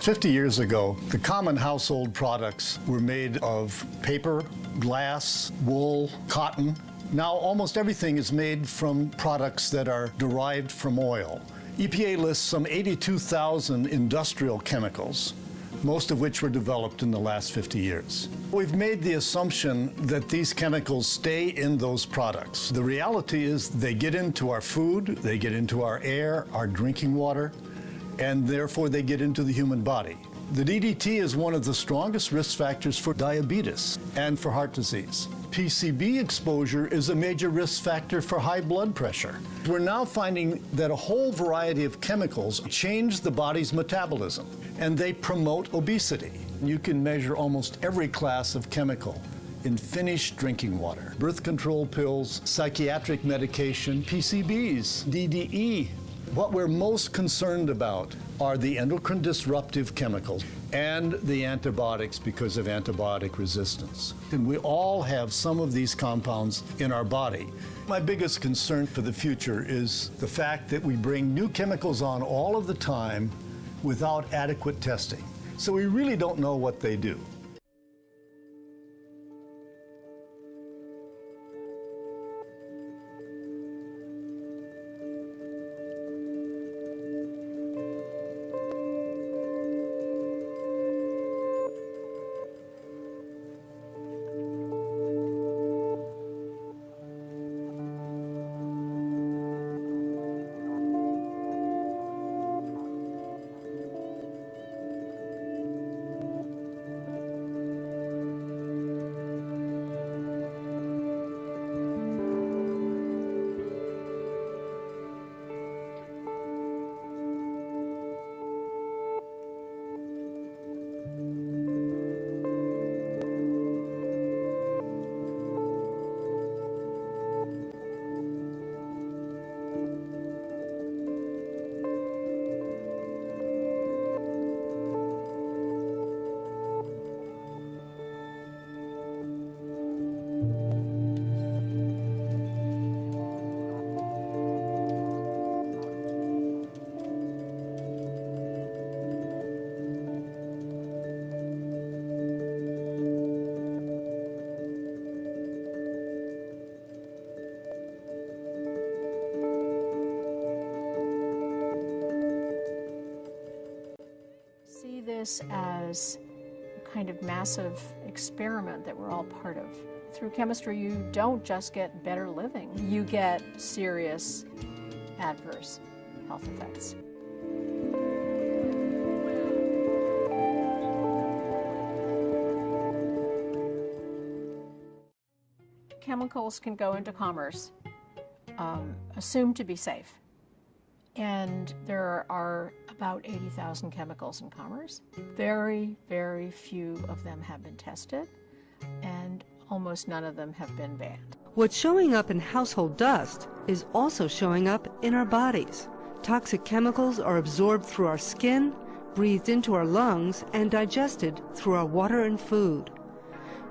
50 years ago, the common household products were made of paper, glass, wool, cotton. Now almost everything is made from products that are derived from oil. EPA lists some 82,000 industrial chemicals, most of which were developed in the last 50 years. We've made the assumption that these chemicals stay in those products. The reality is they get into our food, they get into our air, our drinking water, and therefore they get into the human body. The DDT is one of the strongest risk factors for diabetes and for heart disease. PCB exposure is a major risk factor for high blood pressure. We're now finding that a whole variety of chemicals change the body's metabolism, and they promote obesity. You can measure almost every class of chemical in finished drinking water. Birth control pills, psychiatric medication, PCBs, DDE. What we're most concerned about are the endocrine disruptive chemicals and the antibiotics because of antibiotic resistance. And we all have some of these compounds in our body. My biggest concern for the future is the fact that we bring new chemicals on all of the time without adequate testing. So we really don't know what they do. This as a kind of massive experiment that we're all part of. Through chemistry, you don't just get better living, you get serious adverse health effects. Chemicals can go into commerce, assumed to be safe. And there are about 80,000 chemicals in commerce. Very, very few of them have been tested, and almost none of them have been banned. What's showing up in household dust is also showing up in our bodies. Toxic chemicals are absorbed through our skin, breathed into our lungs, and digested through our water and food.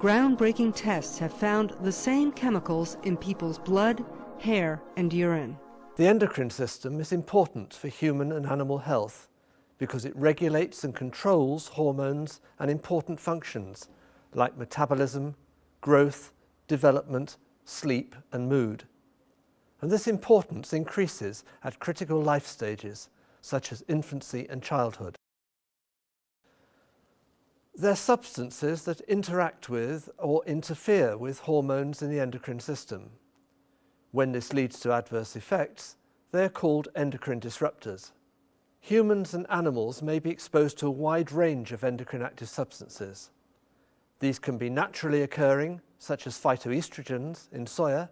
Groundbreaking tests have found the same chemicals in people's blood, hair, and urine. The endocrine system is important for human and animal health because it regulates and controls hormones and important functions like metabolism, growth, development, sleep and mood. And this importance increases at critical life stages such as infancy and childhood. They're substances that interact with or interfere with hormones in the endocrine system. When this leads to adverse effects, they're called endocrine disruptors. Humans and animals may be exposed to a wide range of endocrine active substances. These can be naturally occurring, such as phytoestrogens in soya,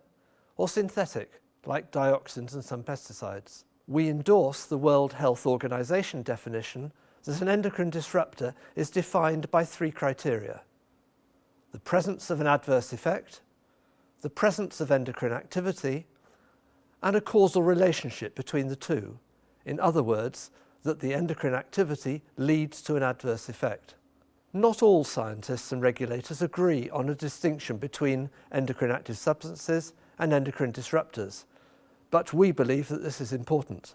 or synthetic, like dioxins and some pesticides. We endorse the World Health Organization definition that an endocrine disruptor is defined by 3 criteria: the presence of an adverse effect, the presence of endocrine activity, and a causal relationship between the two. In other words, that the endocrine activity leads to an adverse effect. Not all scientists and regulators agree on a distinction between endocrine active substances and endocrine disruptors, but we believe that this is important.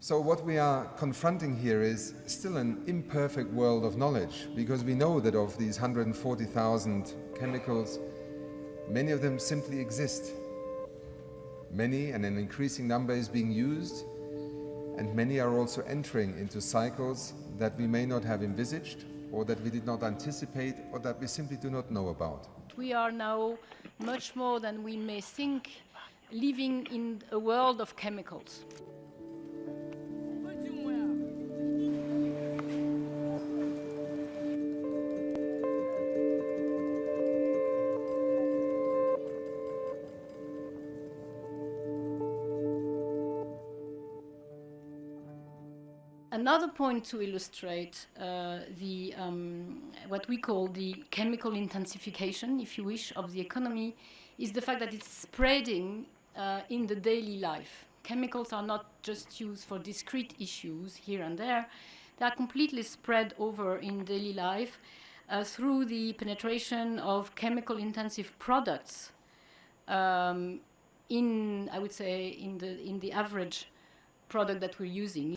So what we are confronting here is still an imperfect world of knowledge, because we know that of these 140,000 chemicals, many of them simply exist. Many, and an increasing number, is being used, and many are also entering into cycles that we may not have envisaged, or that we did not anticipate, or that we simply do not know about. We are now much more than we may think living in a world of chemicals. Another point to illustrate what we call the chemical intensification, if you wish, of the economy is the fact that it's spreading in the daily life. Chemicals are not just used for discrete issues here and there. They are completely spread over in daily life through the penetration of chemical-intensive products I would say, in the average product that we're using.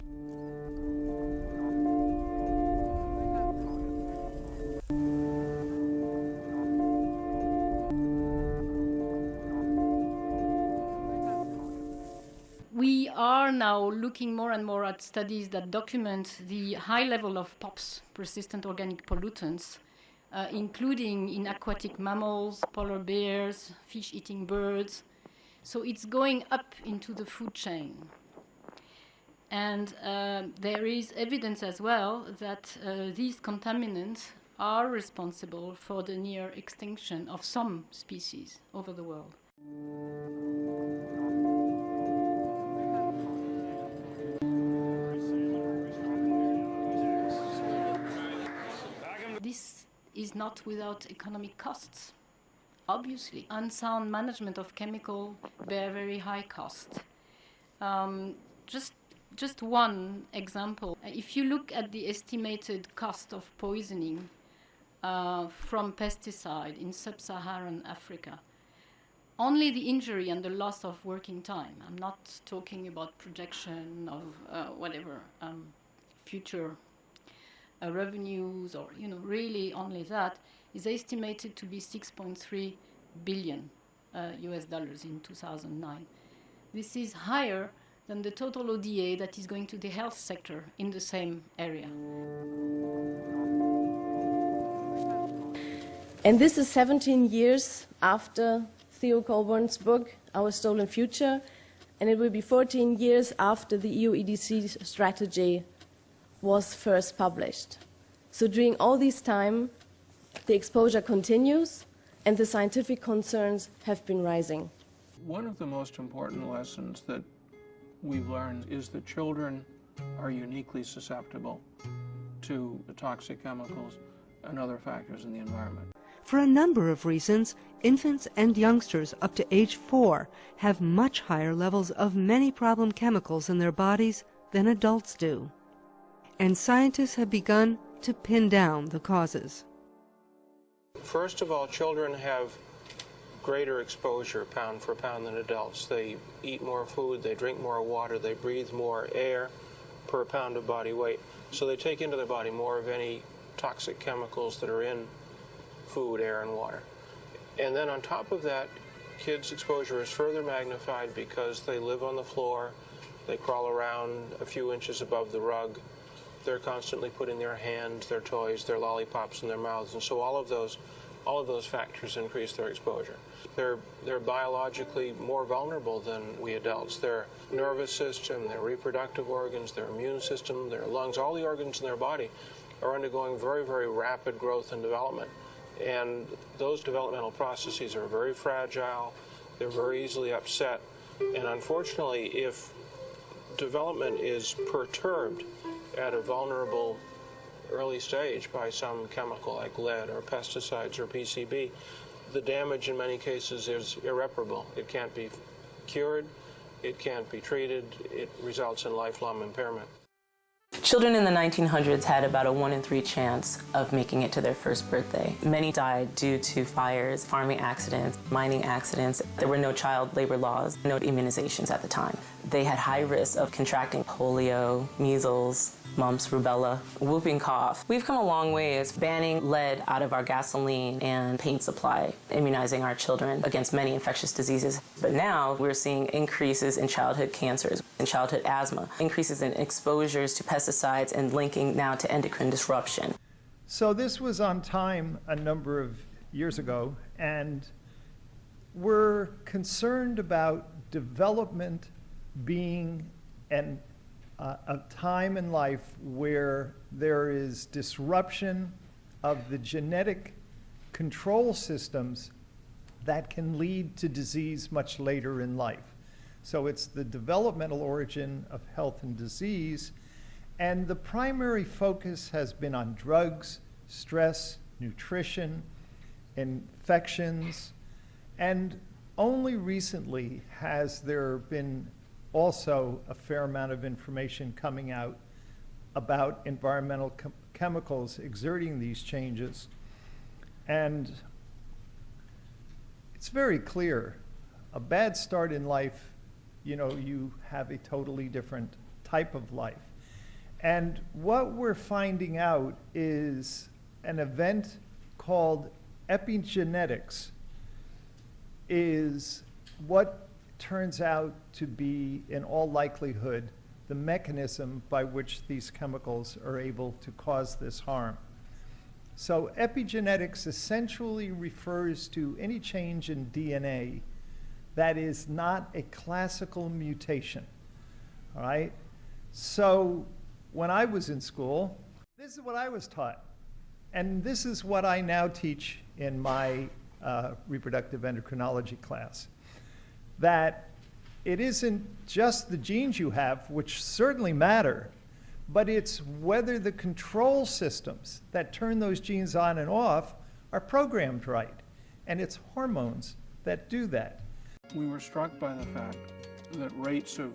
We are now looking more and more at studies that document the high level of POPs, persistent organic pollutants, including in aquatic mammals, polar bears, fish-eating birds. So it's going up into the food chain. And there is evidence as well that these contaminants are responsible for the near extinction of some species over the world. This is not without economic costs. Obviously, unsound management of chemical bear very high costs. Just one example. If you look at the estimated cost of poisoning from pesticide in sub-Saharan Africa, only the injury and the loss of working time, I'm not talking about projection of future revenues or, really only that, is estimated to be 6.3 billion US dollars in 2009. This is higher than the total ODA that is going to the health sector in the same area. And this is 17 years after Theo Colburn's book, Our Stolen Future, and it will be 14 years after the EU EDC strategy was first published. So during all this time, the exposure continues and the scientific concerns have been rising. One of the most important lessons that we've learned is that children are uniquely susceptible to the toxic chemicals and other factors in the environment. For a number of reasons, infants and youngsters up to age 4 have much higher levels of many problem chemicals in their bodies than adults do. And scientists have begun to pin down the causes. First of all, children have greater exposure pound for pound than adults. They eat more food, they drink more water, they breathe more air per pound of body weight. So they take into their body more of any toxic chemicals that are in food, air, and water. And then on top of that, kids' exposure is further magnified because they live on the floor, they crawl around a few inches above the rug, they're constantly putting their hands, their toys, their lollipops in their mouths, and so all of those factors increase their exposure. They're biologically more vulnerable than we adults. Their nervous system, their reproductive organs, their immune system, their lungs, all the organs in their body are undergoing very, very rapid growth and development. And those developmental processes are very fragile, they're very easily upset, and unfortunately, if development is perturbed at a vulnerable early stage by some chemical like lead or pesticides or PCB, the damage in many cases is irreparable. It can't be cured, it can't be treated, it results in lifelong impairment. Children in the 1900s had about a 1 in 3 chance of making it to their first birthday. Many died due to fires, farming accidents, mining accidents. There were no child labor laws, no immunizations at the time. They had high risk of contracting polio, measles, mumps, rubella, whooping cough. We've come a long way as banning lead out of our gasoline and paint supply, immunizing our children against many infectious diseases. But now we're seeing increases in childhood cancers, in childhood asthma, increases in exposures to pesticides, and linking now to endocrine disruption. So this was on time a number of years ago, and we're concerned about development being a time in life where there is disruption of the genetic control systems that can lead to disease much later in life. So it's the developmental origin of health and disease, and the primary focus has been on drugs, stress, nutrition, infections, and only recently has there been also a fair amount of information coming out about environmental chemicals exerting these changes. And it's very clear, a bad start in life, you have a totally different type of life. And what we're finding out is an event called epigenetics is what turns out to be, in all likelihood, the mechanism by which these chemicals are able to cause this harm. So epigenetics essentially refers to any change in DNA that is not a classical mutation, all right? So when I was in school, this is what I was taught. And this is what I now teach in my reproductive endocrinology class. That it isn't just the genes you have, which certainly matter, but it's whether the control systems that turn those genes on and off are programmed right. And it's hormones that do that. We were struck by the fact that rates of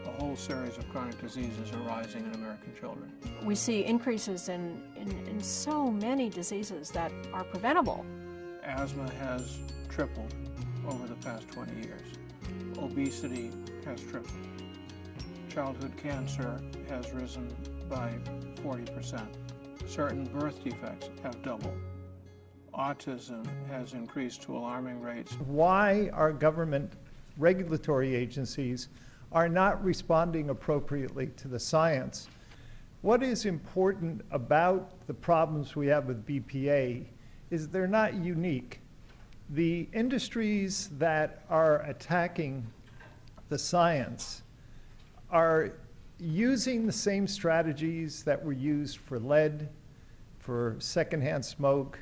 a whole series of chronic diseases are rising in American children. We see increases in so many diseases that are preventable. Asthma has tripled over the past 20 years. Obesity has tripled. Childhood cancer has risen by 40%. Certain birth defects have doubled. Autism has increased to alarming rates. Why our government regulatory agencies are not responding appropriately to the science. What is important about the problems we have with BPA is they're not unique. The industries that are attacking the science are using the same strategies that were used for lead, for secondhand smoke,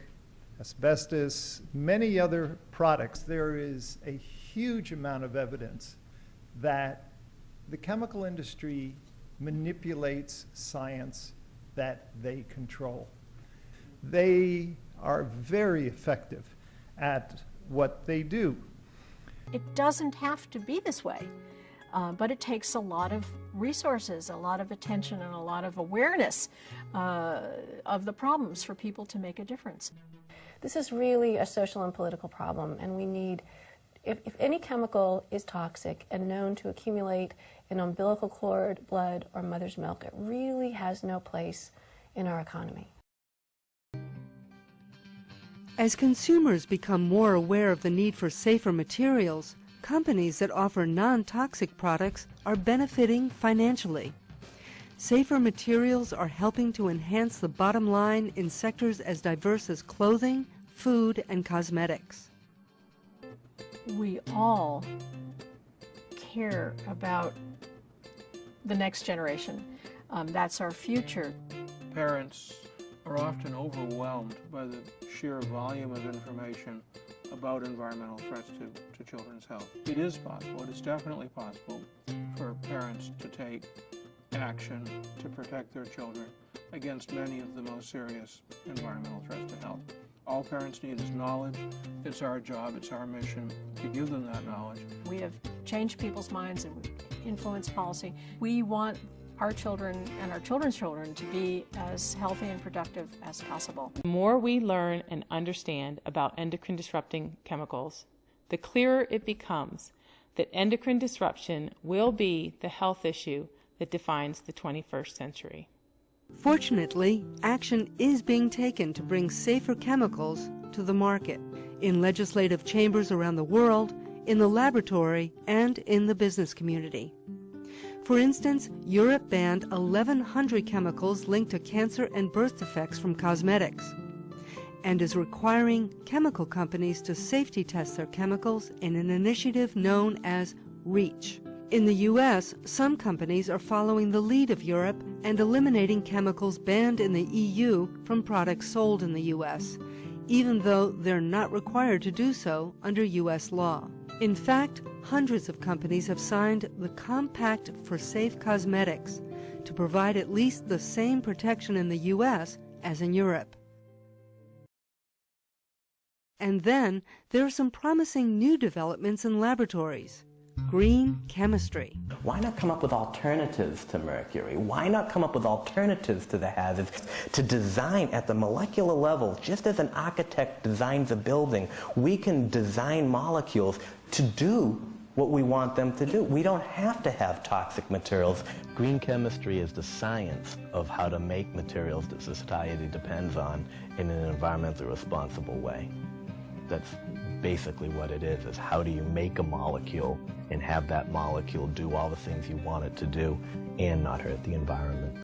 asbestos, many other products. There is a huge amount of evidence that the chemical industry manipulates science that they control. They are very effective at what they do. It doesn't have to be this way, but it takes a lot of resources, a lot of attention, and a lot of awareness of the problems for people to make a difference. This is really a social and political problem, and we need, if any chemical is toxic and known to accumulate in umbilical cord, blood, or mother's milk, it really has no place in our economy. As consumers become more aware of the need for safer materials, companies that offer non-toxic products are benefiting financially. Safer materials are helping to enhance the bottom line in sectors as diverse as clothing, food, and cosmetics. We all care about the next generation. That's our future. Parents are often overwhelmed by the sheer volume of information about environmental threats to children's health. It is possible, it is definitely possible for parents to take action to protect their children against many of the most serious environmental threats to health. All parents need is knowledge. It's our job, it's our mission to give them that knowledge. We have changed people's minds and influenced policy. We want our children and our children's children to be as healthy and productive as possible. The more we learn and understand about endocrine disrupting chemicals, the clearer it becomes that endocrine disruption will be the health issue that defines the 21st century. Fortunately, action is being taken to bring safer chemicals to the market in legislative chambers around the world, in the laboratory, and in the business community. For instance, Europe banned 1,100 chemicals linked to cancer and birth defects from cosmetics, and is requiring chemical companies to safety test their chemicals in an initiative known as REACH. In the U.S., some companies are following the lead of Europe and eliminating chemicals banned in the EU from products sold in the U.S., even though they're not required to do so under U.S. law. In fact, hundreds of companies have signed the Compact for Safe Cosmetics to provide at least the same protection in the U.S. as in Europe. And then there are some promising new developments in laboratories. Green chemistry. Why not come up with alternatives to mercury? Why not come up with alternatives to the hazards? To design at the molecular level, just as an architect designs a building, we can design molecules to do what we want them to do. We don't have to have toxic materials. Green chemistry is the science of how to make materials that society depends on in an environmentally responsible way. That's basically what it is how do you make a molecule and have that molecule do all the things you want it to do and not hurt the environment.